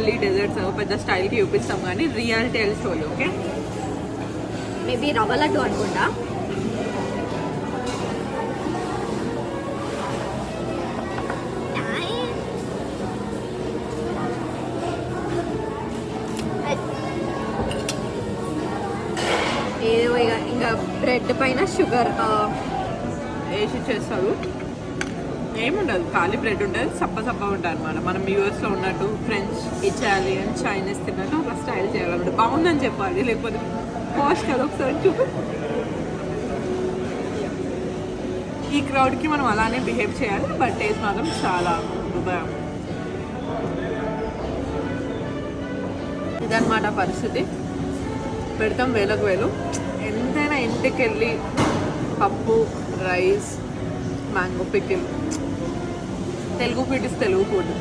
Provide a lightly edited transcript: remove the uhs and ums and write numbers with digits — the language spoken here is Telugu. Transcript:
వెళ్ళి డెజర్ట్స్ పెద్ద స్టైల్కి చూపిస్తాం కానీ రియాలిటీ వెళ్ళి షోలు. ఓకే, మేబీ రవ్వ లడ్డు అనుకుంటా. ఏదో ఇంకా బ్రెడ్ పైన షుగర్ వేసి చేస్తారు. ఏముండదు, ఖాళీ బ్రెడ్ ఉంటుంది, సప్ప ఉంటుంది అనమాట. మనం యూఎస్లో ఉన్నట్టు ఫ్రెంచ్, ఇటాలియన్, చైనీస్ తిన్నట్టు ఒక స్టైల్ చేయాలన్నమాట. బాగుందని చెప్పాలి, లేకపోతే కాస్ట్ కదా. ఒకసారి చూపు, ఈ క్రౌడ్కి మనం అలానే బిహేవ్ చేయాలి, బట్ టేస్ట్ మాత్రం చాలా హృదయం. ఇదన్నమాట పరిస్థితి. పెడతాం వేలకు వేలు. ఎంతైనా ఇంటికి వెళ్ళి పప్పు, rice, mango pickle, Telugu food is Telugu food.